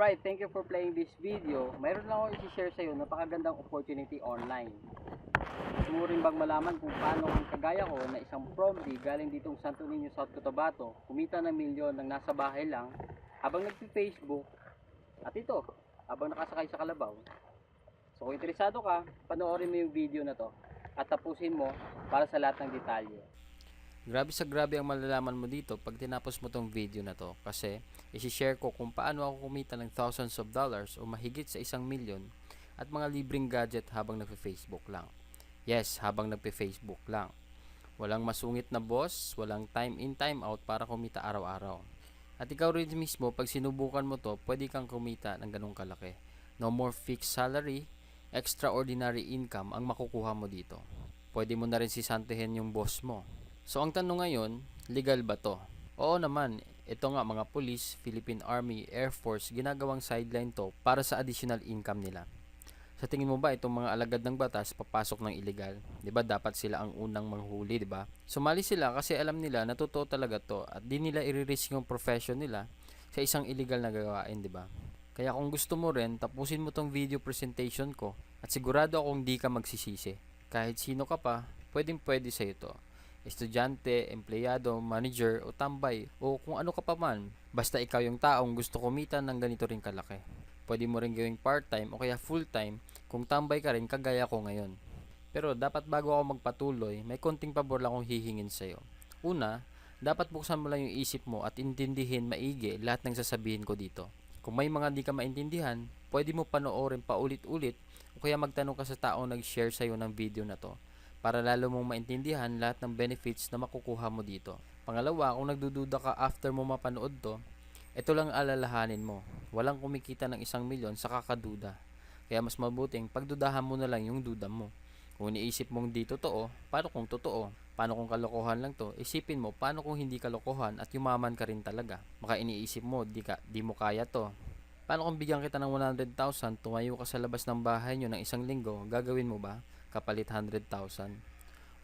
Alright, thank you for playing this video. Mayroon lang ako i-share sa iyo napakagandang opportunity online. Gusto mo rin bang malaman kung paano ang kagaya ko na isang promdi galing ditong Santo Niño, South Cotabato, kumita ng milyon ng nasa bahay lang habang nagpi-Facebook at ito, habang nakasakay sa kalabaw. So kung interesado ka, panoorin mo yung video na to at tapusin mo para sa lahat ng detalye. Grabe sa grabe ang malalaman mo dito pag tinapos mo tong video na to, kasi isi-share ko kung paano ako kumita ng thousands of dollars o mahigit sa 1,000,000 at mga libreng gadget habang nagpe-Facebook lang. Yes, habang nagpe-Facebook lang. Walang masungit na boss, walang time in time out para kumita araw-araw. At ikaw rin mismo, pag sinubukan mo to, pwede kang kumita ng ganung kalaki. No more fixed salary, extraordinary income ang makukuha mo dito. Pwede mo na rin sisantihin yung boss mo. So ang tanong ngayon, legal ba to? Oo naman, ito nga mga police, Philippine Army, Air Force, ginagawang sideline to para sa additional income nila. Sa tingin mo ba itong mga alagad ng batas papasok ng illegal? 'Di ba dapat sila ang unang manghuli, 'di ba? Sumali sila kasi alam nila na totoo talaga to at di nila i-risk yung profession nila sa isang illegal na gawain, 'di ba? Kaya kung gusto mo rin, tapusin mo tong video presentation ko at sigurado akong di ka magsisisi. Kahit sino ka pa, pwede sa ito. Estudyante, empleyado, manager o tambay o kung ano ka pa man, basta ikaw yung taong gusto kumita ng ganito rin kalaki. Pwede mo rin gawing part-time o kaya full-time kung tambay ka rin kagaya ko ngayon. Pero dapat bago ako magpatuloy, may konting pabor lang akong hihingin sa'yo. Una, dapat buksan mo lang yung isip mo at intindihin maigi lahat ng sasabihin ko dito. Kung may mga di ka maintindihan, pwede mo panoorin paulit-ulit o kaya magtanong ka sa taong nag-share sa'yo ng video na to para lalo mong maintindihan lahat ng benefits na makukuha mo dito. Pangalawa, kung nagdududa ka after mo mapanood to, ito lang alalahanin mo. Walang kumikita ng 1,000,000 sa kakaduda. Kaya mas mabuting pagdudahan mo na lang yung duda mo. Kung iniisip mong di totoo, paano kung totoo? Paano kung kalokohan lang to? Isipin mo, paano kung hindi kalokohan at yumaman ka rin talaga? Baka iniisip mo, di mo kaya to. Paano kung bigyan kita ng 100,000, tumayo ka sa labas ng bahay nyo ng 1 linggo, gagawin mo ba? Kapalit 100,000.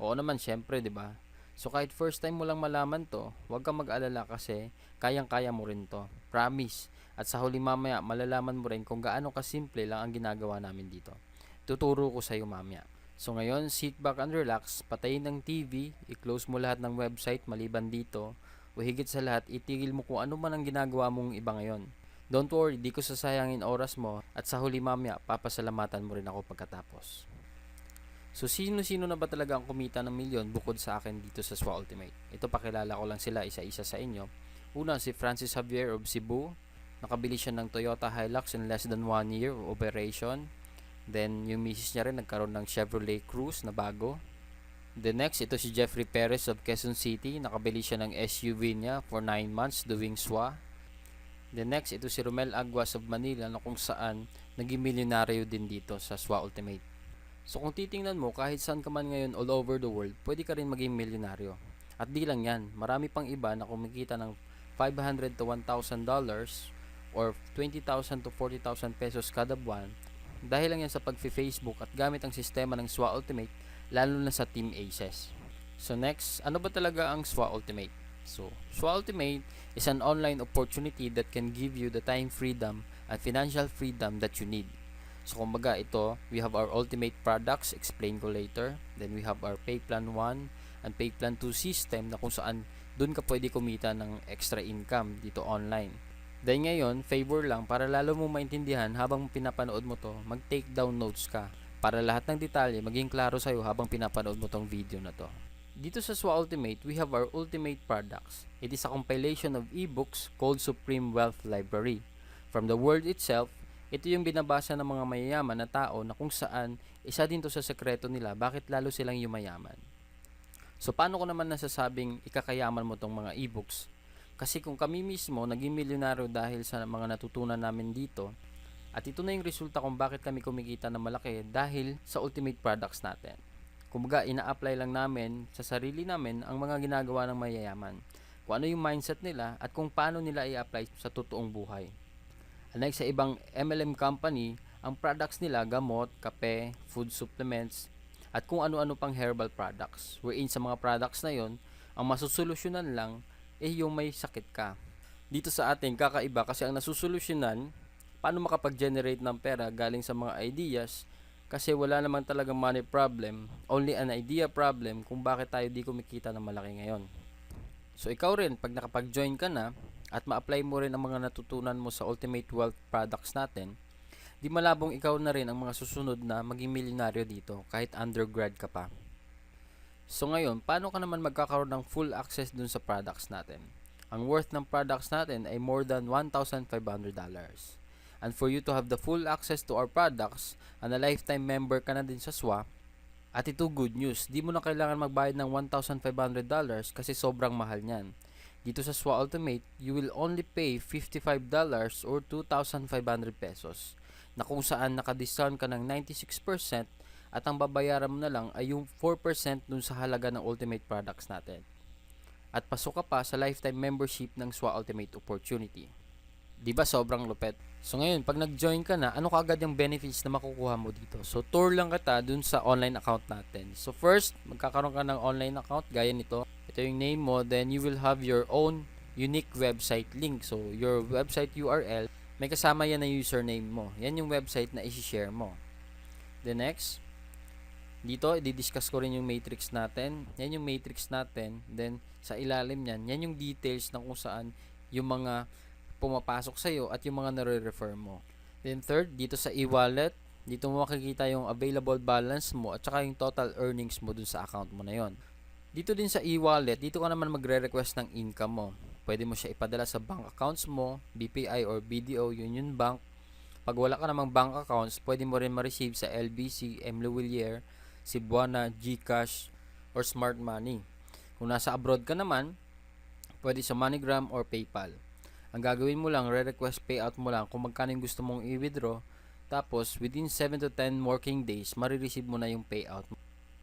Oo naman, syempre, 'di ba? So kahit first time mo lang malaman 'to, huwag kang mag-alala kasi kayang-kaya mo rin 'to. Promise. At sa huli mamaya, malalaman mo rin kung gaano kasimple lang ang ginagawa namin dito. Tuturo ko sa iyo mamaya. So ngayon, sit back and relax, patayin ng TV, i-close mo lahat ng website maliban dito, o higit sa lahat, itigil mo kung ano man ang ginagawa mong iba ngayon. Don't worry, di ko sasayangin oras mo at sa huli mamaya, papasalamatan mo rin ako pagkatapos. So sino-sino na ba talaga ang kumita ng milyon bukod sa akin dito sa SWA Ultimate? Ito, pakilala ko lang sila isa-isa sa inyo. Una, si Francis Javier of Cebu. Nakabili siya ng Toyota Hilux in less than 1 year of operation. Then yung misis niya rin nagkaroon ng Chevrolet Cruze na bago. The next, ito si Jeffrey Perez of Quezon City. Nakabili siya ng SUV niya for 9 months doing SWA. The next, ito si Romel Aguas of Manila na kung saan naging milyonaryo din dito sa SWA Ultimate. So kung titingnan mo, kahit saan ka man ngayon all over the world, pwede ka rin maging milyonaryo. At di lang yan, marami pang iba na kumikita ng $500 to $1,000 or 20,000 to 40,000 pesos kada buwan dahil lang yan sa pag-Facebook at gamit ang sistema ng SWA Ultimate, lalo na sa Team Aces. So next, ano ba talaga ang SWA Ultimate? So, SWA Ultimate is an online opportunity that can give you the time freedom and financial freedom that you need. So kumbaga ito, we have our ultimate products, explain ko later. Then we have our Pay Plan 1 and Pay Plan 2 system na kung saan dun ka pwede kumita ng extra income dito online. Then ngayon, favor lang para lalo mo maintindihan habang pinapanood mo to, mag-take down notes ka para lahat ng detalye maging klaro sa'yo habang pinapanood mo tong video na to. Dito sa SWA Ultimate, we have our ultimate products. It is a compilation of ebooks called Supreme Wealth Library. From the word itself, ito yung binabasa ng mga mayayaman na tao na kung saan isa din to sa sekreto nila bakit lalo silang yumayaman. So paano ko naman nasasabing ikakayaman mo tong mga ebooks? Kasi kung kami mismo naging milyonaryo dahil sa mga natutunan namin dito, at ito na yung resulta kung bakit kami kumikita ng malaki dahil sa ultimate products natin. Kumbaga, ina-apply lang namin sa sarili namin ang mga ginagawa ng mayayaman. Kung ano yung mindset nila at kung paano nila i-apply sa totoong buhay. Unlike sa ibang MLM company, ang products nila gamot, kape, food supplements, at kung ano-ano pang herbal products. Wherein sa mga products na yon, ang masusolusyonan lang yung may sakit ka. Dito sa atin, kakaiba kasi ang nasusolusyonan paano makapag-generate ng pera galing sa mga ideas, kasi wala naman talagang money problem, only an idea problem kung bakit tayo di kumikita ng malaki ngayon. So ikaw rin, pag nakapag-join ka na at ma-apply mo rin ang mga natutunan mo sa Ultimate Wealth products natin, di malabong ikaw na rin ang mga susunod na maging milyonaryo dito kahit undergrad ka pa. So ngayon, paano ka naman magkakaroon ng full access dun sa products natin? Ang worth ng products natin ay more than $1,500. And for you to have the full access to our products, and a lifetime member ka na din sa SWA, at ito good news, di mo na kailangan magbayad ng $1,500 kasi sobrang mahal niyan. Dito sa SWA Ultimate, you will only pay $55 or 2,500 pesos, na kung saan naka-discount ka ng 96% at ang babayaran mo na lang ay yung 4% dun sa halaga ng Ultimate products natin. At pasok ka pa sa lifetime membership ng SWA Ultimate Opportunity. Di ba sobrang lupet? So ngayon, pag nag-join ka na, ano kaagad yung benefits na makukuha mo dito? So tour lang kita dun sa online account natin. So first, magkakaroon ka ng online account gaya nito. Ito yung name mo, then you will have your own unique website link. So your website URL, may kasama yan na username mo. Yan yung website na isi-share mo. Then next, dito, i-discuss ko rin yung matrix natin. Yan yung matrix natin. Then, sa ilalim yan, yan yung details na kung saan yung mga pumapasok sa'yo at yung mga nare-refer mo. Then, third, dito sa e-wallet, dito mo makikita yung available balance mo at saka yung total earnings mo dun sa account mo na yon. Dito din sa e-wallet, dito ka naman magre-request ng income mo. Pwede mo siya ipadala sa bank accounts mo, BPI or BDO, Union Bank. Pag wala ka namang bank accounts, pwede mo rin ma-receive sa LBC, M. Lewillier, Cebuana, GCash, or Smart Money. Kung nasa abroad ka naman, pwede sa MoneyGram or PayPal. Ang gagawin mo lang, re-request payout mo lang kung magkano yung gusto mong i-withdraw. Tapos, within 7 to 10 working days, marireceive mo na yung payout.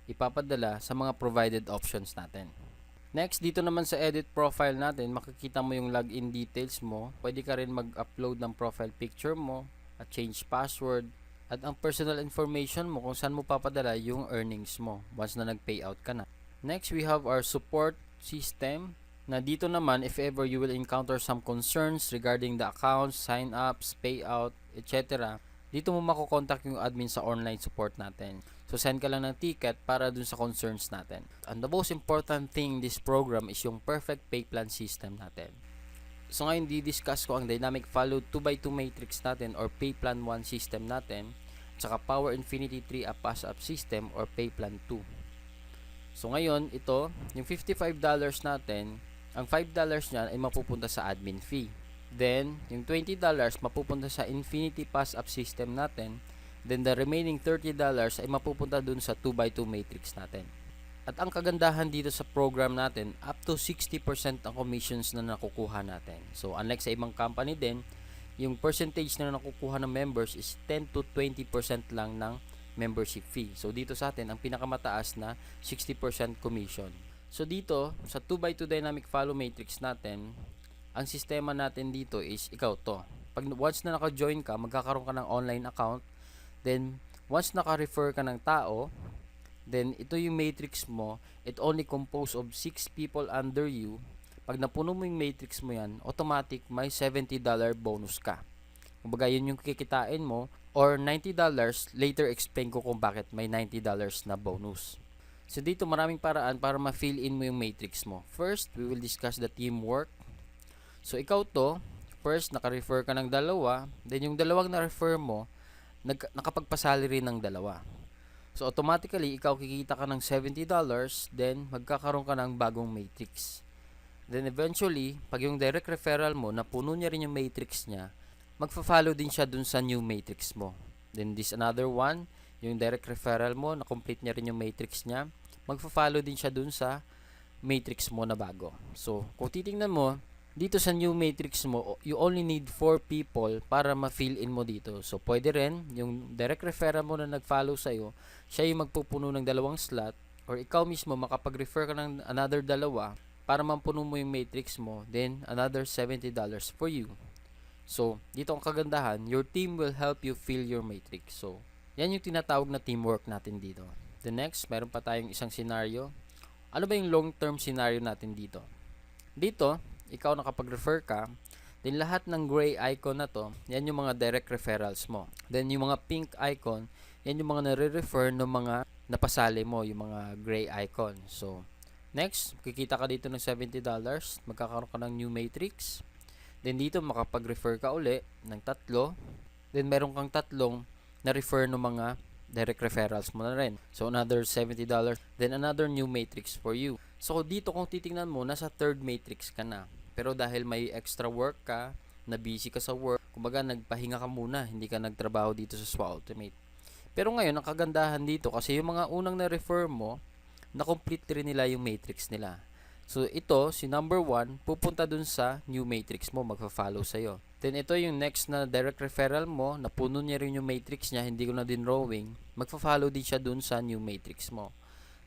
Ipapadala sa mga provided options natin. Next, dito naman sa edit profile natin, makikita mo yung login details mo. Pwede ka rin mag-upload ng profile picture mo at change password. At ang personal information mo kung saan mo papadala yung earnings mo once na nag-payout ka na. Next, we have our support system. Na dito naman, if ever you will encounter some concerns regarding the accounts, sign-ups, payout, etc., dito mo makokontak yung admin sa online support natin. So, send ka lang ng ticket para dun sa concerns natin. And the most important thing in this program is yung perfect pay plan system natin. So ngayon, di-discuss ko ang Dynamic Follow 2x2 matrix natin or Pay Plan 1 system natin, tsaka Power Infinity 3 a Pass-Up system or Pay Plan 2. So ngayon, ito, yung $55 natin, ang $5 niyan ay mapupunta sa admin fee. Then, yung $20 mapupunta sa Infinity Pass-Up system natin. Then, the remaining $30 ay mapupunta dun sa 2x2 matrix natin. At ang kagandahan dito sa program natin, up to 60% ang commissions na nakukuha natin. So, unlike sa ibang company din, yung percentage na nakukuha ng members is 10 to 20% lang ng membership fee. So, dito sa atin, ang pinakamataas na 60% commission. So, dito, sa 2x2 Dynamic Follow Matrix natin, ang sistema natin dito is, ikaw to. Pag once na naka-join ka, magkakaroon ka ng online account. Then, once naka-refer ka ng tao, then, ito yung matrix mo, it only composed of 6 people under you. Pag napuno mo yung matrix mo yan, automatic may $70 bonus ka. Kumbaga, yun yung kikitain mo, or $90, later explain ko kung bakit may $90 na bonus. So, dito maraming paraan para ma-fill in mo yung matrix mo. First, we will discuss the teamwork. So, ikaw to, first, naka-refer ka ng dalawa, then yung dalawang na-refer mo, nakapagpasalary ng dalawa. So, automatically, ikaw kikita ka ng $70, then magkakaroon ka ng bagong matrix. Then, eventually, pag yung direct referral mo, napuno niya rin yung matrix niya, magfa-follow din siya dun sa new matrix mo. Then, this another one, yung direct referral mo, na-complete niya rin yung matrix niya, magfa-follow din siya dun sa matrix mo na bago. So, kung titingnan mo, dito sa new matrix mo, you only need 4 people para ma-fill in mo dito. So, pwede rin, yung direct referral mo na nag-follow sa'yo, siya yung magpupuno ng dalawang slot, or ikaw mismo makapag-refer ka ng another dalawa para mampuno mo yung matrix mo, then another $70 for you. So, dito ang kagandahan, your team will help you fill your matrix. So, yan yung tinatawag na teamwork natin dito. The next, meron pa tayong isang scenario. Ano ba yung long-term scenario natin dito? Dito, ikaw nakapag-refer ka, Then lahat ng gray icon na to, yan yung mga direct referrals mo. Then yung mga pink icon, yan yung mga nare-refer ng mga napasali mo, yung mga gray icon. So, next, kikita ka dito ng $70, magkakaroon ka ng new matrix. Then dito makapag-refer ka uli ng tatlo. Then meron kang tatlong na-refer ng mga direct referrals mo na rin. So another $70. Then another new matrix for you. So dito kung titingnan mo, nasa third matrix ka na. Pero dahil may extra work ka, na busy ka sa work, kumbaga nagpahinga ka muna, hindi ka nagtrabaho dito sa SWA Ultimate. Pero ngayon, ang kagandahan dito kasi yung mga unang na-refer mo, na-complete rin nila yung matrix nila. So, ito, si number 1, pupunta dun sa new matrix mo, magpa-follow sa'yo. Then, ito yung next na direct referral mo, napuno niya rin yung matrix niya, hindi ko na din drawing, magpa-follow din siya dun sa new matrix mo.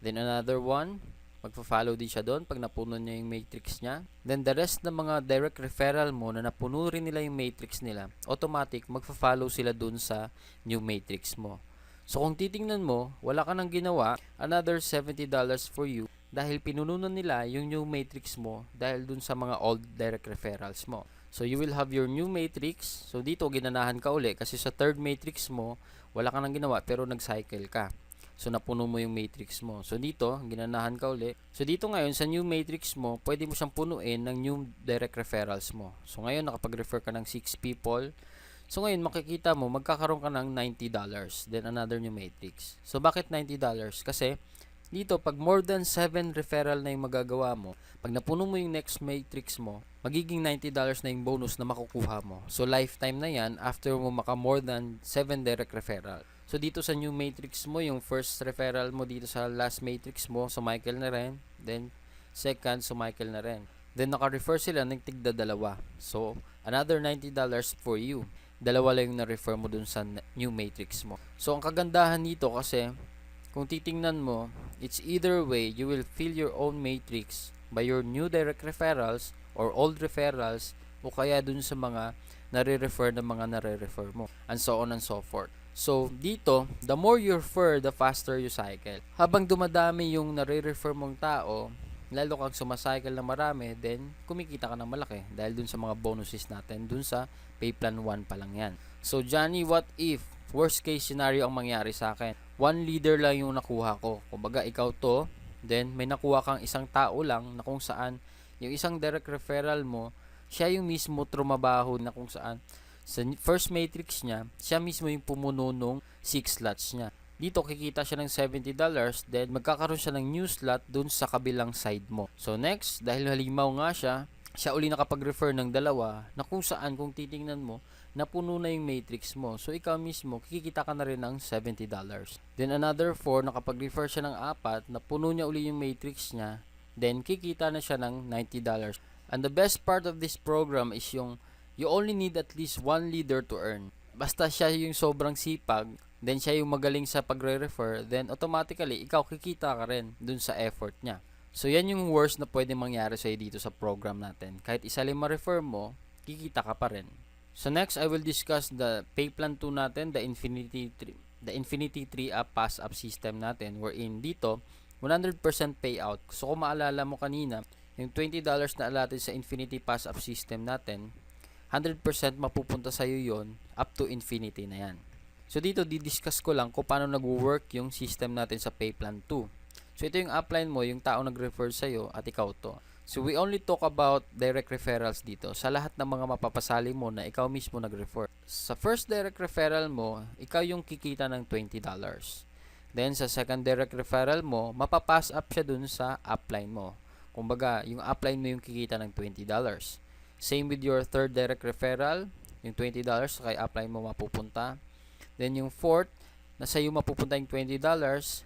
Then, another one, magpa-follow din siya dun pag napuno niya yung matrix niya. Then, the rest ng mga direct referral mo na napuno rin nila yung matrix nila, automatic, magpa-follow sila dun sa new matrix mo. So, kung titingnan mo, wala ka nang ginawa, another $70 for you, dahil pinununan nila yung new matrix mo dahil dun sa mga old direct referrals mo. So, you will have your new matrix. So, dito, ginanahan ka uli kasi sa third matrix mo, wala ka nang ginawa pero nag-cycle ka. So, napuno mo yung matrix mo. So, dito, ginanahan ka uli. So, dito ngayon, sa new matrix mo, pwede mo siyang punuin ng new direct referrals mo. So, ngayon, nakapag-refer ka ng 6 people. So, ngayon, makikita mo, magkakaroon ka ng $90. Then, another new matrix. So, bakit $90? Kasi, dito, pag more than 7 referral na yung magagawa mo, pag napuno mo yung next matrix mo, magiging $90 na yung bonus na makukuha mo. So, lifetime na yan after mo maka more than 7 direct referral. So, dito sa new matrix mo, yung first referral mo dito sa last matrix mo, sumicle na rin. Then, second, sumicle na rin. Then, naka-refer sila ng tigda dalawa. So, another $90 for you. Dalawa lang yung na-refer mo dun sa new matrix mo. So, ang kagandahan dito kasi, kung titingnan mo, it's either way, you will fill your own matrix by your new direct referrals or old referrals o kaya dun sa mga nare-refer na mga nare-refer mo and so on and so forth. So, dito, the more you refer, the faster you cycle. Habang dumadami yung nare-refer mong tao, lalo kang sumacycle na marami, then kumikita ka ng malaki dahil dun sa mga bonuses natin, dun sa pay plan 1 pa lang yan. So, Johnny, what if worst case scenario ang mangyari sa akin? One leader lang yung nakuha ko. Kumbaga, ikaw to, then may nakuha kang isang tao lang na kung saan yung isang direct referral mo, siya yung mismo trumabaho na kung saan sa first matrix niya, siya mismo yung pumuno nung 6 slots niya. Dito, kikita siya ng $70, then magkakaroon siya ng new slot dun sa kabilang side mo. So, next, dahil halimaw nga siya uli nakapag-refer ng dalawa na kung saan, kung titingnan mo, napuno na yung matrix mo. So, ikaw mismo, kikita ka na rin ng $70. Then, another 4, nakapag-refer siya ng 4, napuno niya uli yung matrix niya, then kikita na siya ng $90. And the best part of this program is yung you only need at least one leader to earn. Basta siya yung sobrang sipag, then siya yung magaling sa pagre-refer, then automatically, ikaw kikita ka rin dun sa effort niya. So, yan yung worst na pwede mangyari sa'yo dito sa program natin. Kahit isa lang ma-refer mo, kikita ka pa rin. So, next, I will discuss the pay plan 2 natin, the Infinity 3-up pass-up system natin, wherein dito, 100% payout. So, kung maalala mo kanina, yung $20 na allotted sa Infinity pass-up system natin, 100% mapupunta sa'yo yon up to infinity na yan. So, dito, didiscuss ko lang kung paano nag-work yung system natin sa pay plan 2. So, ito yung upline mo, yung tao nag-refer sa'yo at ikaw to. So, we only talk about direct referrals dito sa lahat ng mga mapapasali mo na ikaw mismo nag-refer. Sa first direct referral mo, ikaw yung kikita ng $20. Then, sa second direct referral mo, mapapass up siya dun sa upline mo. Kumbaga, yung upline mo yung kikita ng $20. Same with your third direct referral, yung $20 kay upline mo mapupunta. Then, yung fourth, na sa'yo mapupunta yung $20.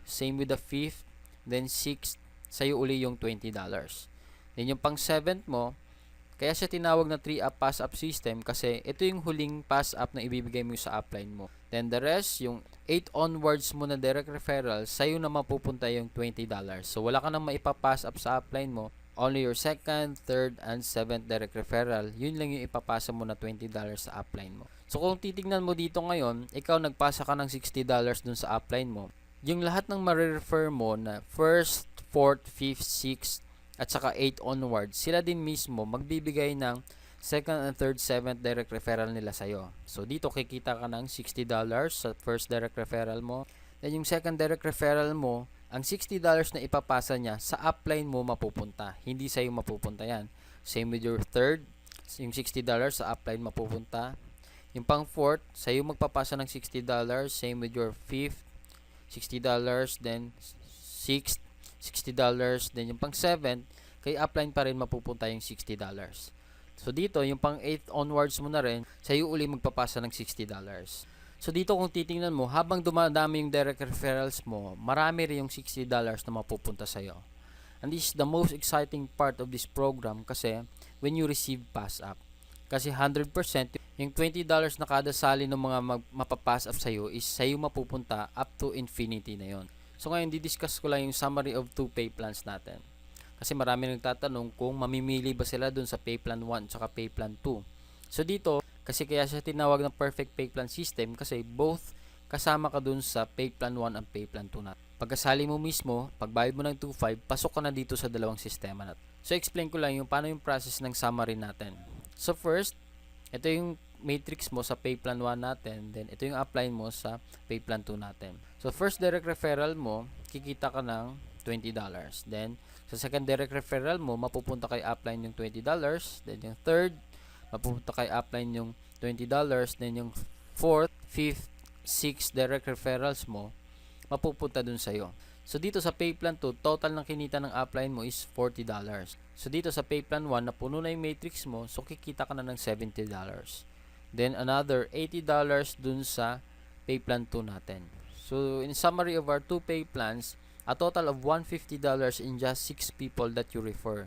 Same with the fifth. Then, sixth, sa'yo uli yung $20. Then, yung pang 7th mo, kaya siya tinawag na 3-up pass-up system kasi ito yung huling pass-up na ibibigay mo sa upline mo. Then, the rest, yung 8 onwards mo na direct referral, sa'yo na mapupunta yung $20. So, wala ka nang maipapass up sa upline mo. Only your second, third, and 7th direct referral, yun lang yung ipapasa mo na $20 sa upline mo. So, kung titignan mo dito ngayon, ikaw nagpasa ka ng $60 dun sa upline mo. Yung lahat ng ma-refer mo na first, fourth, fifth, sixth, at saka 8 onwards, sila din mismo magbibigay ng second and third, seventh direct referral nila sa'yo. So dito kikita ka ng $60 sa first direct referral mo. Then yung second direct referral mo, ang $60 na ipapasa niya sa upline mo mapupunta. Hindi sa'yo mapupunta yan. Same with your third, yung $60 sa upline mapupunta. Yung pang fourth, sa'yo magpapasa ng $60. Same with your fifth, $60. Then sixth, $60. Then yung pang seventh, kay upline pa rin mapupunta yung $60. So dito, yung pang 8 onwards mo na rin, sa'yo uli magpapasa ng $60. So dito kung titingnan mo, habang dumadami yung direct referrals mo, marami rin yung $60 na mapupunta sa'yo. And this is the most exciting part of this program kasi when you receive pass up. Kasi 100%, yung $20 na kada sali ng mga mapapass up sa'yo is sa'yo mapupunta up to infinity na yon. So ngayon, didiscuss ko lang yung summary of 2 pay plans natin. Kasi marami nagtatanong kung mamimili ba sila dun sa pay plan 1 at pay plan 2. So dito, kasi kaya siya tinawag na perfect pay plan system kasi both kasama ka dun sa pay plan 1 and pay plan 2 natin. Pagkasali mo mismo, pagbayad mo ng 2.5, pasok ka na dito sa dalawang sistema natin. So explain ko lang yung paano yung process ng summary natin. So first, ito yung matrix mo sa pay plan 1 natin, then ito yung apply mo sa pay plan 2 natin. So first direct referral mo, kikita ka ng $20. Then sa second direct referral mo, mapupunta kay upline yung $20. Then yung third, mapupunta kay upline yung $20. Then yung fourth, fifth, sixth direct referrals mo, mapupunta dun sa'yo. So dito sa pay plan 2, total ng kinita ng upline mo is $40. So dito sa pay plan 1, napuno na yung matrix mo, so kikita ka na ng $70. Then another $80 dun sa pay plan 2 natin. So in summary of our 2 pay plans, a total of $150 in just 6 people that you refer.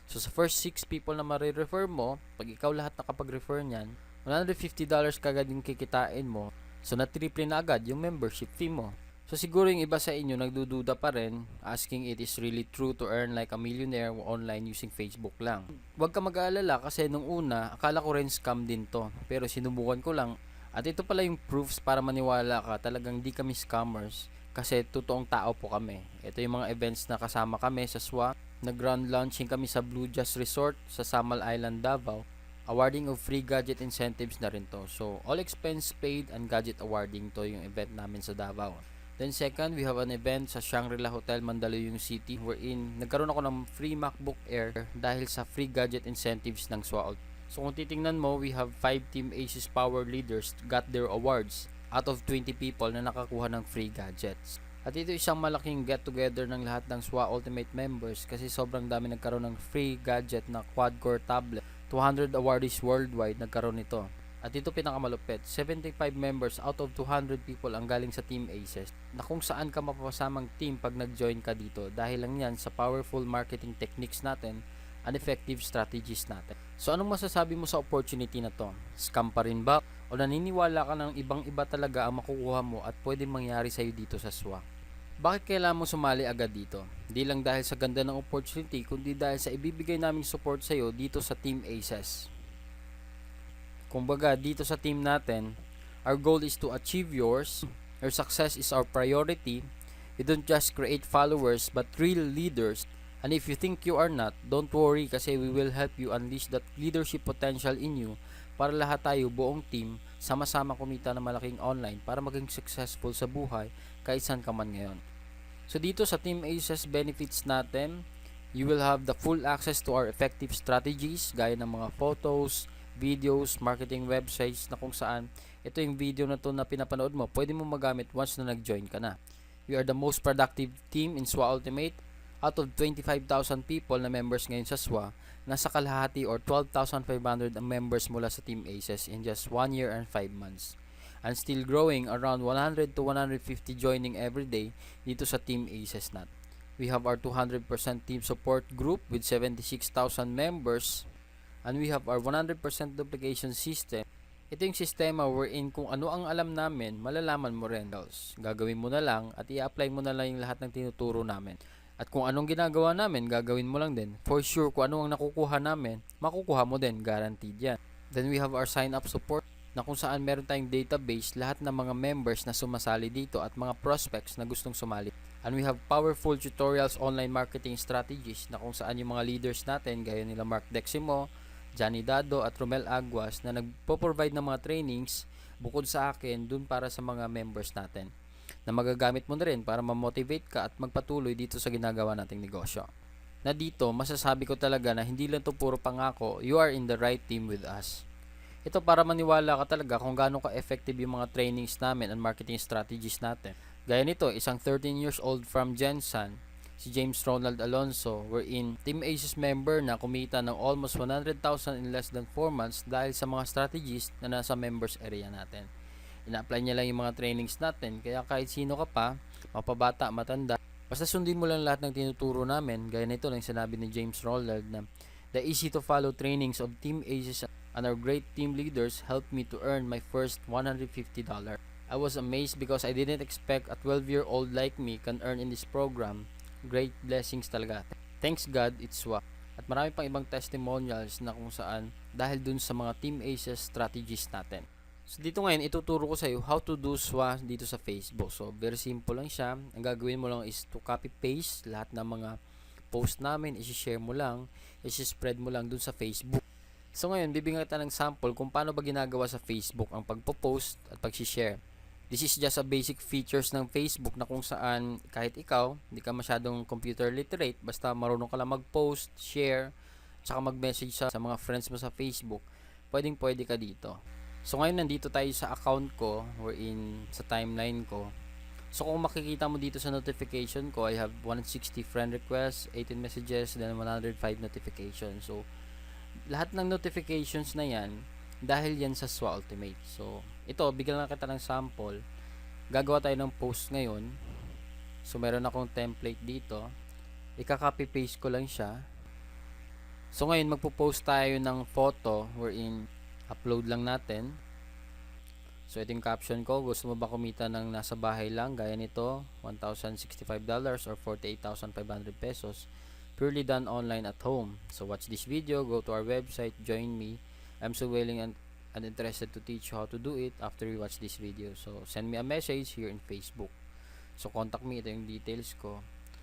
So sa first 6 people na marirefer mo, pag ikaw lahat nakapag-refer niyan, $150 kagad yung kikitain mo. So na-triple na agad yung membership fee mo. So siguro yung iba sa inyo nagdududa pa rin, asking it is really true to earn like a millionaire online using Facebook lang. Huwag ka mag-aalala kasi nung una, akala ko rin scam din to. Pero sinubukan ko lang at ito pala yung proofs para maniwala ka, talagang di kami scammers kasi totoong tao po kami. Ito yung mga events na kasama kami sa SWA. Nag-ground launching kami sa Blue Jazz Resort sa Samal Island, Davao. Awarding of free gadget incentives na rin to. So all expense paid and gadget awarding to yung event namin sa Davao. Then second, we have an event sa Shangri-La Hotel, Mandaluyong City wherein nagkaroon ako ng free MacBook Air dahil sa free gadget incentives ng SWA. So kung titingnan mo, we have 5 Team Asus Power Leaders got their awards out of 20 people na nakakuha ng free gadgets. At ito isang malaking get together ng lahat ng SWA Ultimate members kasi sobrang dami nagkaroon ng free gadget na quad-core tablet. 200 awardees worldwide nagkaroon nito. At ito pinakamalupit, 75 members out of 200 people ang galing sa Team Aces na kung saan ka mapapasamang team pag nag-join ka dito dahil lang yan sa powerful marketing techniques natin and effective strategies natin. So anong masasabi mo sa opportunity na to? Scam pa rin ba? O naniniwala ka ng ibang-iba talaga ang makukuha mo at pwedeng mangyari sa'yo dito sa SWA? Bakit kailangan mo sumali agad dito? Di lang dahil sa ganda ng opportunity, kundi dahil sa ibibigay naming support sa'yo dito sa Team Aces. Kumbaga, dito sa team natin, our goal is to achieve yours. Your success is our priority. We don't just create followers, but real leaders. And if you think you are not, don't worry kasi we will help you unleash that leadership potential in you para lahat tayo, buong team, sama-sama kumita ng malaking online para maging successful sa buhay kahit saan ka man ngayon. So dito sa Team Aces benefits natin, you will have the full access to our effective strategies gaya ng mga photos, videos, marketing websites na kung saan ito yung video na to na pinapanood mo, pwede mo magamit once na nag-join ka na. We are the most productive team in SWA Ultimate. Out of 25,000 people na members ngayon sa SWA, nasa kalahati or 12,500 ang members mula sa Team Aces in just 1 year and 5 months. And still growing, around 100 to 150 joining every day dito sa Team Aces natin. We have our 200% team support group with 76,000 members. And we have our 100% duplication system. Ito yung sistema wherein kung ano ang alam namin, malalaman mo rin. Gagawin mo na lang at i-apply mo na lang yung lahat ng tinuturo namin. At kung anong ginagawa namin, gagawin mo lang din. For sure, kung ano ang nakukuha namin, makukuha mo din. Guaranteed yan. Then we have our sign-up support na kung saan meron tayong database, lahat ng mga members na sumasali dito at mga prospects na gustong sumali. And we have powerful tutorials, online marketing strategies na kung saan yung mga leaders natin, gaya nila Mark Deximo, Johnny Dado at Romel Aguas na nagpo-provide ng mga trainings bukod sa akin dun para sa mga members natin na magagamit mo na rin para ma-motivate ka at magpatuloy dito sa ginagawa nating negosyo. Na dito, masasabi ko talaga na hindi lang to puro pangako, you are in the right team with us. Ito para maniwala ka talaga kung gaano ka-effective yung mga trainings namin and marketing strategies natin. Gaya nito, isang 13 years old from Jensen, si James Ronald Alonso, wherein Team Aces member na kumita ng almost 100,000 in less than 4 months dahil sa mga strategies na nasa members area natin. Ina-apply niya lang yung mga trainings natin, kaya kahit sino ka pa, mapabata, matanda, basta sundin mo lang lahat ng tinuturo namin. Gaya nito lang sinabi ni James Ronald na the easy to follow trainings of Team Aces and our great team leaders helped me to earn my first $150. I was amazed because I didn't expect a 12-year-old like me can earn in this program. Great blessings talaga. Thanks God, it's SWA. At marami pang ibang testimonials na kung saan dahil dun sa mga Team Aces strategies natin. So dito ngayon, ituturo ko sa iyo how to do SWA dito sa Facebook. So very simple lang siya. Ang gagawin mo lang is to copy paste lahat ng mga post namin, i-share mo lang, i-spread mo lang dun sa Facebook. So ngayon, bibigyan kita ng sample kung paano ba ginagawa sa Facebook ang pagpo-post at pag-share. This is just a basic features ng Facebook na kung saan kahit ikaw, hindi ka masyadong computer literate, basta marunong ka lang mag-post, share, tsaka mag-message sa mga friends mo sa Facebook, pwede ka dito. So ngayon nandito tayo sa account ko, wherein sa timeline ko. So kung makikita mo dito sa notification ko, I have 160 friend requests, 18 messages, then 105 notifications. So lahat ng notifications na yan, dahil yan sa SWA Ultimate. So ito, bigyan lang kita ng sample. Gagawa tayo ng post ngayon. So meron akong template dito. Ika-copy paste ko lang siya. So ngayon magpo-post tayo ng photo wherein upload lang natin. So ito yung caption ko. Gusto mo ba kumita ng nasa bahay lang? Gaya nito, $1,065 or 48,500 pesos. Purely done online at home. So watch this video. Go to our website. Join me. I'm so willing and interested to teach you how to do it after you watch this video. So send me a message here in Facebook. So contact me. Ito yung details ko.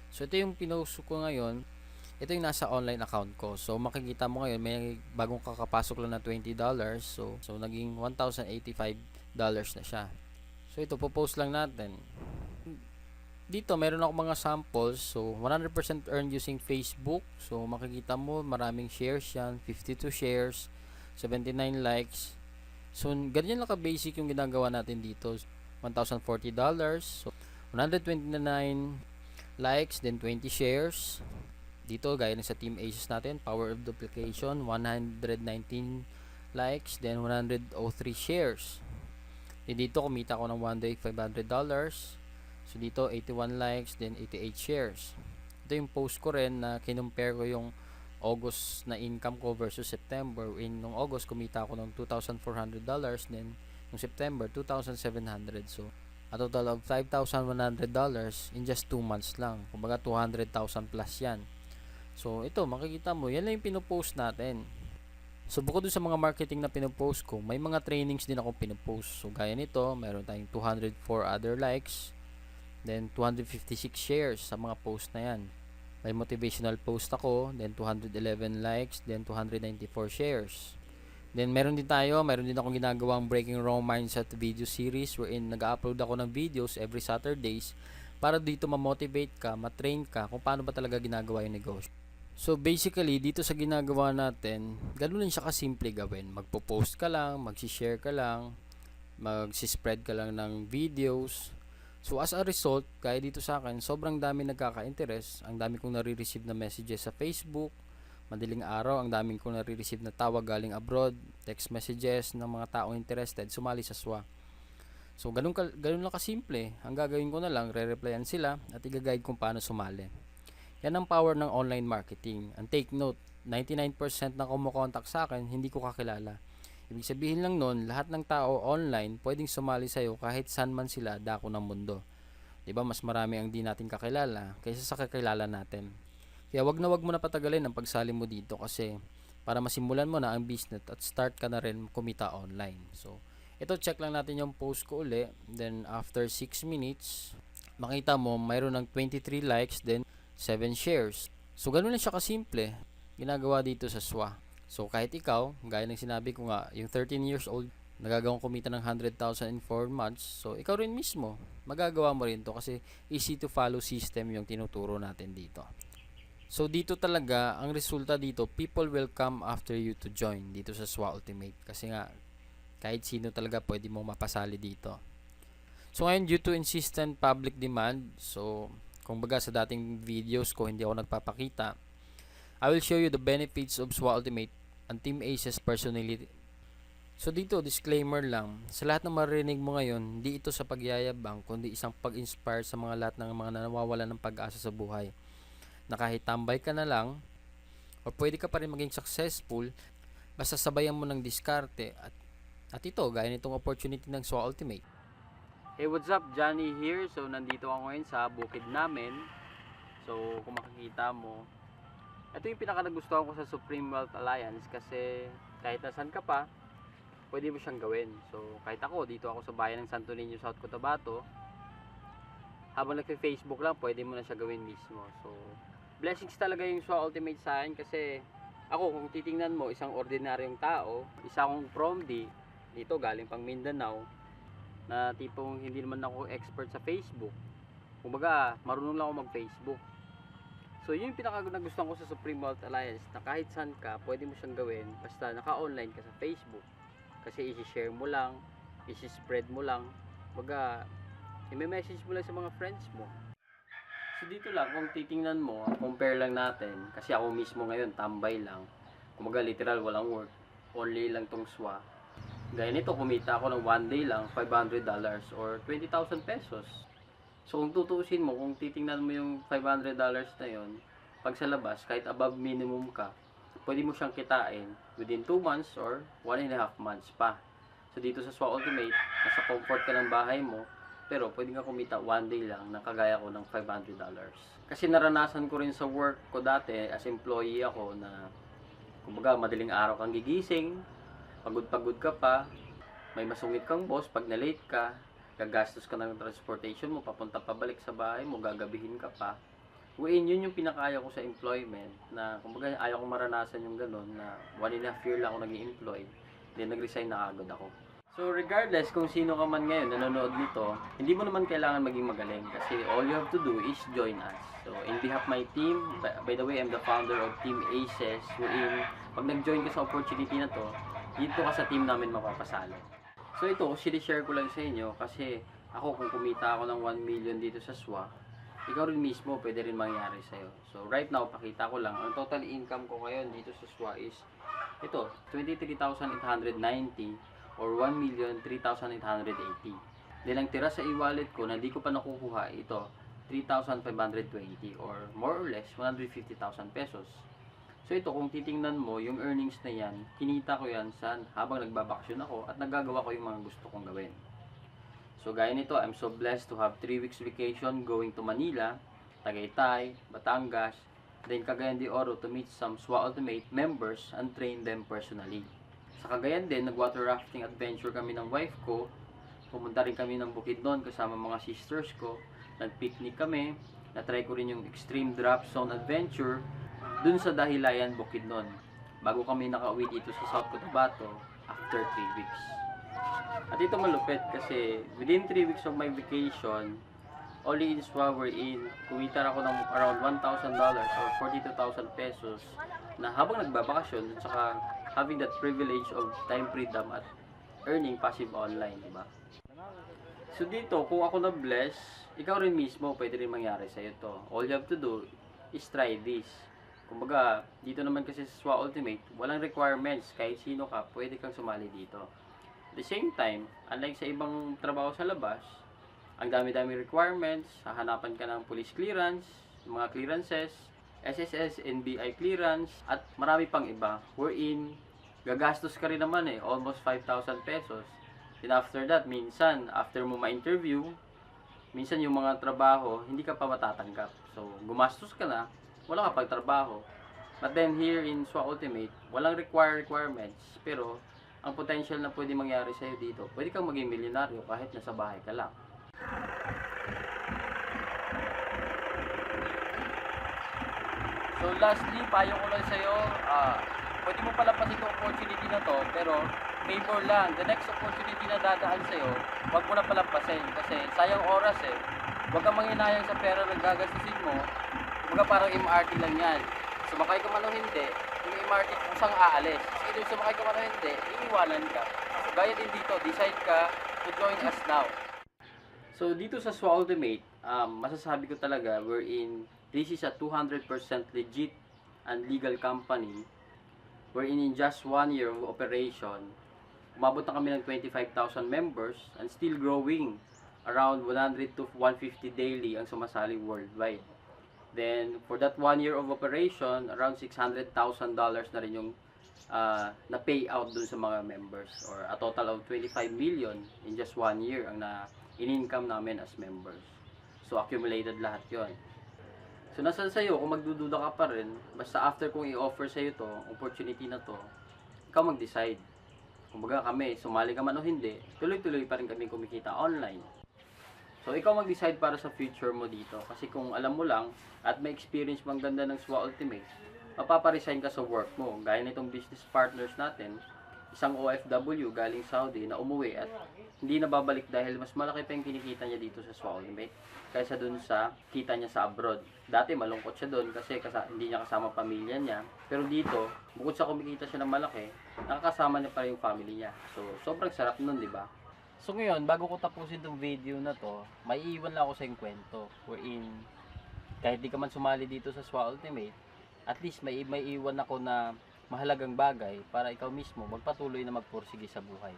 So ito yung pinost ko ngayon. Ito yung nasa online account ko. So makikita mo ngayon may bagong kakapasok lang na $20. So naging $1,085 na siya. So ito po-post lang natin. Dito meron ako mga samples. So 100% earned using Facebook. So makikita mo maraming shares yan, 52 shares, 79 likes. So ganyan lang ka-basic yung ginagawa natin dito. $1,040. So 129 likes, then 20 shares. Dito gaya ng sa Team Aces natin, power of duplication, 119 likes, then 103 shares. Dito kumita ko ng one day $500. So dito 81 likes, then 88 shares. Ito yung post ko rin na kinumpare ko yung August na income ko versus September. Nung August kumita ako ng $2,400, then nung September $2,700. So a total of $5,100 in just 2 months lang. Kumbaga 200,000 plus yan. So ito makikita mo, yan lang yung pinopost natin. So bukod dun sa mga marketing na pinopost ko, may mga trainings din ako pinopost. So gaya nito, meron tayong 204 other likes, then 256 shares sa mga post na yan. May motivational post ako, then 211 likes, then 294 shares. Then meron din akong ginagawang Breaking Wrong Mindset video series wherein nag-upload ako ng videos every Saturdays para dito ma-motivate ka, ma-train ka kung paano ba talaga ginagawa yung negosyo. So basically, dito sa ginagawa natin, ganun lang siya kasimple gawin. Magpo-post ka lang, mag-share ka lang, mag-spread ka lang ng videos. So as a result, kaya dito sa akin, sobrang dami nagkaka-interest. Ang dami kong nare-receive na messages sa Facebook. Madaling araw, ang daming kong nare-receive na tawag galing abroad, text messages ng mga taong interested, sumali sa SWA. So ganun lang kasimple. Ang gagawin ko na lang, re-replyan sila at i-guide kung paano sumali. Yan ang power ng online marketing. And take note, 99% na kumukontak sa akin, hindi ko kakilala. Ibig sabihin lang nun, lahat ng tao online pwedeng sumali sa'yo kahit saan man sila dako ng mundo. Diba, mas marami ang di natin kakilala kaysa sa kakilala natin. Kaya wag na patagalin ang pagsali mo dito kasi para masimulan mo na ang business at start ka na rin kumita online. So, ito check lang natin yung post ko uli. Then, after 6 minutes, makita mo mayroon ng 23 likes, then 7 shares. So, ganun lang siya kasimple ginagawa dito sa SWA. So kahit ikaw, gaya ng sinabi ko nga, yung 13 years old, nagagawang kumita ng 100,000 in 4 months. So ikaw rin mismo, magagawa mo rin to kasi easy to follow system yung tinuturo natin dito. So dito talaga, ang resulta dito, people will come after you to join dito sa SWA Ultimate. Kasi nga, kahit sino talaga pwede mong mapasali dito. So ngayon, due to insistent public demand, so kung baga sa dating videos ko, hindi ako nagpapakita, I will show you the benefits of SWA Ultimate and Team Aces personally. So dito, disclaimer lang, sa lahat ng marinig mo ngayon, hindi ito sa pagyayabang, kundi isang pag-inspire sa mga lahat ng mga nawawalan ng pag-asa sa buhay. Na kahit tambay ka na lang, o pwede ka pa rin maging successful, basta sabayan mo ng diskarte at ito, gaya nitong opportunity ng SWA Ultimate. Hey, what's up? Johnny here. So, nandito ako ngayon sa bukid namin. So, kung makikita mo, ito yung pinaka nagustuhan ko sa Supreme Wealth Alliance kasi kahit nasan ka pa, pwede mo siyang gawin. So, kahit ako, dito ako sa bayan ng Santo Niño, South Cotabato, habang nagpe-Facebook lang, pwede mo na siya gawin mismo. So, blessings talaga yung SWA Ultimate sa akin kasi ako, kung titingnan mo, isang ordinaryong tao, isa akong PROMD, dito galing pang Mindanao, na tipong hindi naman ako expert sa Facebook. Kumbaga, marunong lang ako mag-Facebook. So, yun yung pinaka nagustuhan ko sa Supreme Wealth Alliance na kahit saan ka, pwede mo siyang gawin basta naka-online ka sa Facebook. Kasi i-share mo lang, i-spread mo lang, kumbaga, i-message mo lang sa mga friends mo. So, dito lang, kung titingnan mo, compare lang natin, kasi ako mismo ngayon, tambay lang. Kumbaga, literal, walang work. Only lang tong SWA. Gaya nito, kumita ako ng one day lang, $500 or 20,000 pesos. So, kung tutuusin mo, kung titingnan mo yung $500 na yon, pag sa labas, kahit above minimum ka, pwede mo siyang kitain within 2 months or 1.5 months pa. So, dito sa SWA Ultimate, nasa comfort ka ng bahay mo, pero pwede nga kumita one day lang na kagaya ko ng $500. Kasi naranasan ko rin sa work ko dati, as employee ako na, kumbaga, madaling araw kang gigising, pagod-pagod ka pa, may masungit kang boss, pag na-late ka, gagastos ka ng transportation mo, papunta pabalik sa bahay mo, gagabihin ka pa. Yun yung pinakaya ko sa employment, na kumbaga ayaw kong maranasan yung ganun, na 1.5 year lang ako naging employed, then nag-resign na agad ako. So regardless kung sino ka man ngayon nanonood nito, hindi mo naman kailangan maging magaling kasi all you have to do is join us. So in behalf of my team, by the way, I'm the founder of Team Aces, wherein pag nag-join ka sa opportunity na to, dito ka sa team namin mapapasalo. So ito, sinishare ko lang sa inyo kasi ako kung kumita ako ng 1 million dito sa SWA, ikaw rin mismo pwede rin mangyari sa'yo. So right now, pakita ko lang, ang total income ko ngayon dito sa SWA is ito, 23,890 or 1,03,880. Then ang tira sa e-wallet ko na di ko pa nakukuha, ito, 3,520 or more or less 150,000 pesos. So ito, kung titingnan mo, yung earnings na yan, kinita ko yan habang nagbabakasyon ako at nagagawa ko yung mga gusto kong gawin. So gaya nito, I'm so blessed to have 3 weeks vacation going to Manila, Tagaytay, Batangas, then Cagayan de Oro to meet some SWA Ultimate members and train them personally. Sa Cagayan din, nag-water rafting adventure kami ng wife ko, pumunta rin kami ng Bukidnon kasama mga sisters ko, nag-picnic kami, na-try ko rin yung extreme drop zone adventure, dun sa Dahilayan, Bukidnon, bago kami nakauwi dito sa South Cotabato after 3 weeks. At ito malupit kasi within 3 weeks of my vacation, only in SWA wherein kumita ako ng around $1,000 or 42,000 pesos na habang nagbabakasyon at saka having that privilege of time freedom at earning passive online, diba? So dito, kung ako na-bless, ikaw rin mismo pwede rin mangyari sa'yo to. All you have to do is try this. Kumbaga, dito naman kasi sa SWA Ultimate, walang requirements. Kahit sino ka, pwede kang sumali dito. At the same time, unlike sa ibang trabaho sa labas, ang dami-dami requirements, hahanapan ka ng police clearance, mga clearances, SSS, NBI clearance, at marami pang iba. Wherein, gagastos ka rin naman almost 5,000 pesos. Then after that, minsan, after mo ma-interview, minsan yung mga trabaho, hindi ka pa matatanggap. So, gumastos ka na, wala ka pagtrabaho. But then here in SWA Ultimate, walang requirements. Pero, ang potential na pwede mangyari sa'yo dito, pwede kang maging milyonaryo kahit nasa bahay ka lang. So lastly, payo ko lang sa'yo, pwede mo palapasin favor lang, the next opportunity na dadaan sa'yo, huwag mo na palampasin kasi sayang oras eh. Huwag kang manghinayang sa pera na gagastusin mo, kumbaga parang MRT lang yan. Sumakay ka man o hindi, yung MRT kusang aalis. Kasi kung sumakay ka man o hindi, iiwanan ka. So gaya din dito, decide ka to join us now. So dito sa SWA Ultimate, masasabi ko talaga wherein this is a 200% legit and legal company wherein in just 1 year of operation, umabot na kami ng 25,000 members and still growing. Around 100 to 150 daily ang sumasali worldwide. Then, for that 1 year of operation, around $600,000 na rin yung na payout dun sa mga members, or a total of 25 million in just 1 year ang in-income namin as members. So, accumulated lahat yon. So, nasa sa'yo, kung magdududa ka pa rin, basta after kong i-offer sa'yo to, opportunity na to, ikaw mag-decide. Kumbaga kami, sumali ka man o hindi, tuloy-tuloy pa rin kami kumikita online. So, ikaw mag-decide para sa future mo dito. Kasi kung alam mo lang, at may experience mang ganda ng SWA Ultimate, mapaparesign ka sa work mo. Gaya nitong business partners natin, isang OFW galing Saudi na umuwi at hindi na babalik dahil mas malaki pa yung kinikita niya dito sa SWA Ultimate kaysa dun sa kita niya sa abroad. Dati malungkot siya dun kasi hindi niya kasama pamilya niya. Pero dito, bukod sa kumikita siya ng malaki, nakakasama niya pa rin yung family niya. So, sobrang sarap nun, di ba? So ngayon, bago ko tapusin tong video na to, may iwan lang ako sa yung kwento. Wherein, kahit di ka man sumali dito sa SWA Ultimate, at least may iwan ako na mahalagang bagay para ikaw mismo magpatuloy na magpursige sa buhay.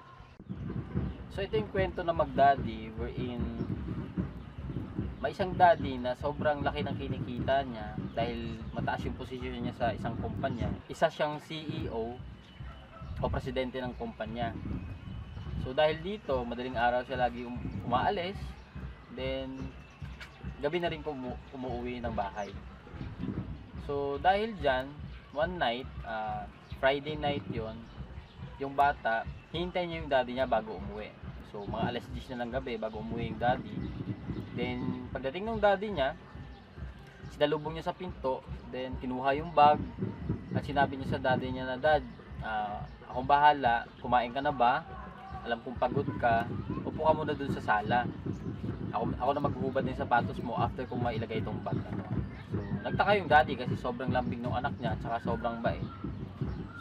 So ito yung kwento na mag-daddy, wherein may isang daddy na sobrang laki ng kinikita niya dahil mataas yung posisyon niya sa isang kumpanya. Isa siyang CEO o presidente ng kumpanya. So dahil dito, madaling araw siya lagi umaalis, then gabi na rin umuwi ng bahay. So dahil dyan, one night, Friday night yon, yung bata, hintay niya yung daddy niya bago umuwi. So mga alas 10 na ng gabi bago umuwi yung daddy. Then pagdating ng daddy niya, sinalubong niya sa pinto, then kinuha yung bag at sinabi niya sa daddy niya na, "Dad, akong bahala, kumain ka na ba? Alam kong pagod ka, upo ka muna dun sa sala. Ako na maghuhubad ng sapatos mo after kong mailagay itong bag na to." So, nagtaka yung daddy kasi sobrang lambing ng anak niya at saka sobrang bait.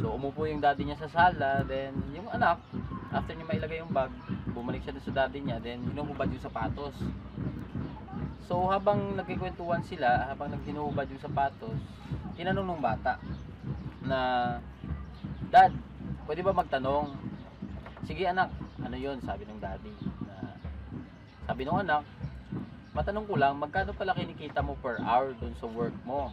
So, umupo yung daddy niya sa sala, then yung anak, after niya mailagay yung bag, bumalik siya dun sa daddy niya, then hinuhubad yung sapatos. So, habang nagkikwentuhan sila, habang naghinuhubad yung sapatos, tinanong ng bata na, "Dad, pwede ba magtanong?" "Sige anak." "Ano yun?" sabi ng daddy. Sabi ng anak, "Matanong ko lang, magkano pala kinikita mo per hour dun sa work mo?"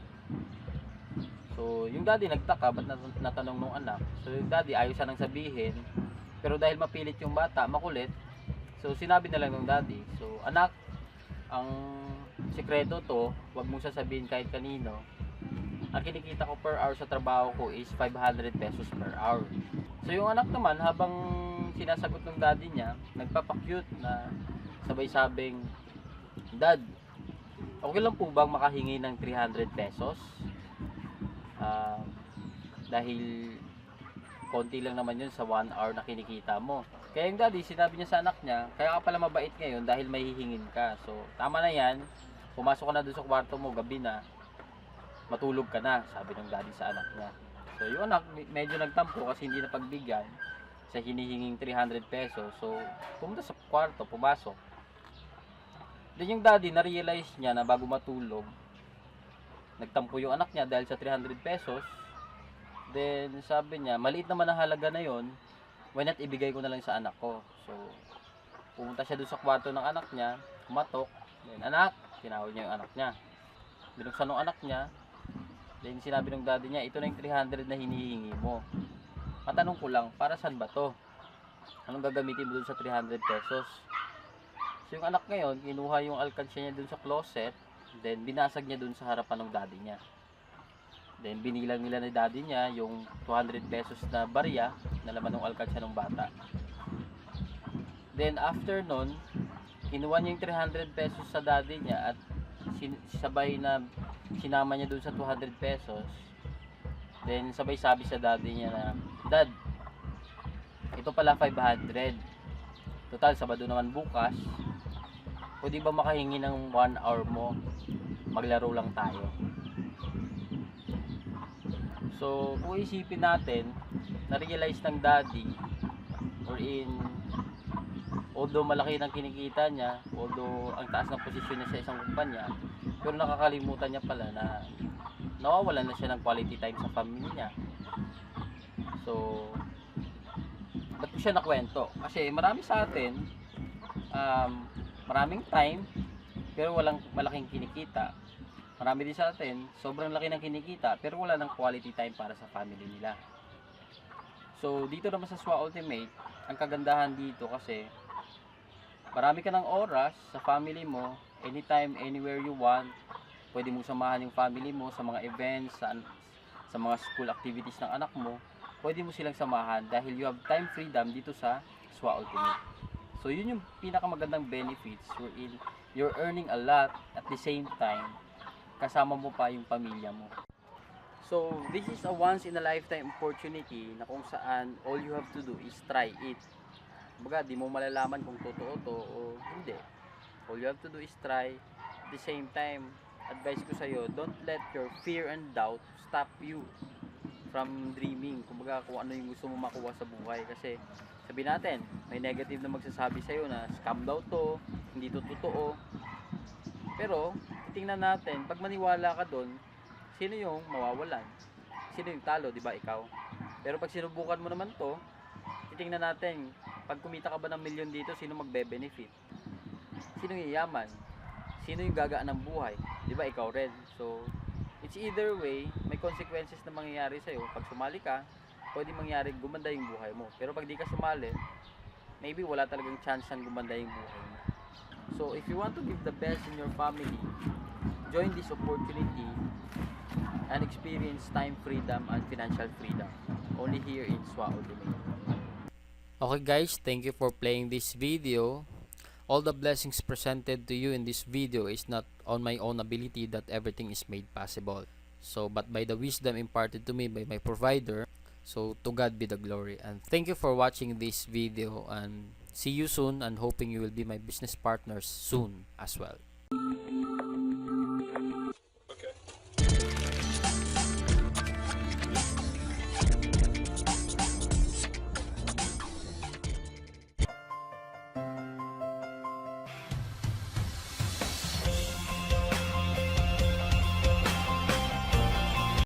So yung daddy nagtaka, ba't natanong ng anak? So yung daddy ayaw siya nang sabihin, pero dahil mapilit yung bata, makulit, so sinabi na lang ng daddy, "So anak, ang sikreto to, wag mong sasabihin kahit kanino. Ang kinikita ko per hour sa trabaho ko is 500 pesos per hour." So yung anak naman, habang sinasagot ng daddy niya, nagpapakyut na sabay sabing, "Dad, okay lang po bang makahingi ng 300 pesos? Dahil konti lang naman yun sa 1 hour na kinikita mo." Kaya yung daddy, sinabi niya sa anak niya, "Kaya ka pala mabait ngayon dahil may hihingin ka. So tama na yan, pumasok ka na doon sa kwarto mo, gabi na, matulog ka na," sabi ng daddy sa anak niya. So yung anak medyo nagtampo kasi hindi na pagbigyan sa hinihinging 300 pesos. So pumunta sa kwarto, pumasok. Then yung daddy na-realize niya na bago matulog, nagtampo yung anak niya dahil sa 300 pesos. Then sabi niya, maliit naman ang halaga na yon, why not ibigay ko na lang sa anak ko. So pumunta siya doon sa kwarto ng anak niya, kumatok. Then, "Anak," tinawag niya yung anak niya. Binuksan ng anak niya. Then sinabi ng daddy niya, "Ito na yung 300 na hinihingi mo. Matanong ko lang, para saan ba to? Anong gagamitin mo dun sa 300 pesos?" So yung anak ngayon, kinuha yung alkansya niya dun sa closet, then binasag niya dun sa harapan ng daddy niya. Then binilang nila ni daddy niya yung 200 pesos na barya na laman ng alkansya ng bata. Then after nun, kinuha niya yung 300 pesos sa daddy niya at sabay na sinama niya dun sa 200 pesos. Then sabay sabi sa daddy niya na, "Dad, ito pala 500. Total, Sabado naman bukas. Pwede ba makahingi ng 1 hour mo? Maglaro lang tayo. So, kung isipin natin, na-realize ng daddy, or although malaki ng kinikita niya, although ang taas ng posisyon niya sa isang kumpanya, pero nakakalimutan niya pala na nawawalan na siya ng quality time sa family niya. So, ba't ko siya nakwento? Kasi marami sa atin, maraming time, pero walang malaking kinikita. Marami din sa atin, sobrang laki ng kinikita, pero wala ng quality time para sa family nila. So, dito naman sa SWA Ultimate, ang kagandahan dito kasi, marami ka ng oras sa family mo, anytime, anywhere you want. Pwede mong samahan yung family mo sa mga events, sa mga school activities ng anak mo. Pwede mo silang samahan dahil you have time freedom dito sa SWA Ultimate. So yun yung pinakamagandang benefits wherein you're earning a lot at the same time kasama mo pa yung pamilya mo. So this is a once in a lifetime opportunity na kung saan all you have to do is try it. Baga di mo malalaman kung totoo to o hindi. All you have to do is try. At the same time, advice ko sa'yo, don't let your fear and doubt stop you from dreaming. Kumbaga kung ano yung gusto mo makuha sa buhay. Kasi sabihin natin, may negative na magsasabi sa'yo na scam daw to, hindi to totoo. Pero, tingnan natin, pag maniwala ka doon, sino yung mawawalan? Sino yung talo, di ba ikaw? Pero pag sinubukan mo naman to, titingnan natin, pag kumita ka ba ng milyon dito, sino magbe-benefit? Sino yung yaman? Sino yung gagaan ng buhay? Di ba ikaw rin? So, it's either way, may consequences na mangyayari sa'yo. Pag sumali ka, pwede mangyari gumanda yung buhay mo. Pero pag di ka sumali, maybe wala talagang chance ang gumanda yung buhay mo. So, if you want to give the best in your family, join this opportunity and experience time freedom and financial freedom. Only here in SWA Ultimate. Okay guys, thank you for playing this video. All the blessings presented to you in this video is not on my own ability that everything is made possible. So, but by the wisdom imparted to me by my provider. So, to God be the glory. And thank you for watching this video and see you soon and hoping you will be my business partners soon as well.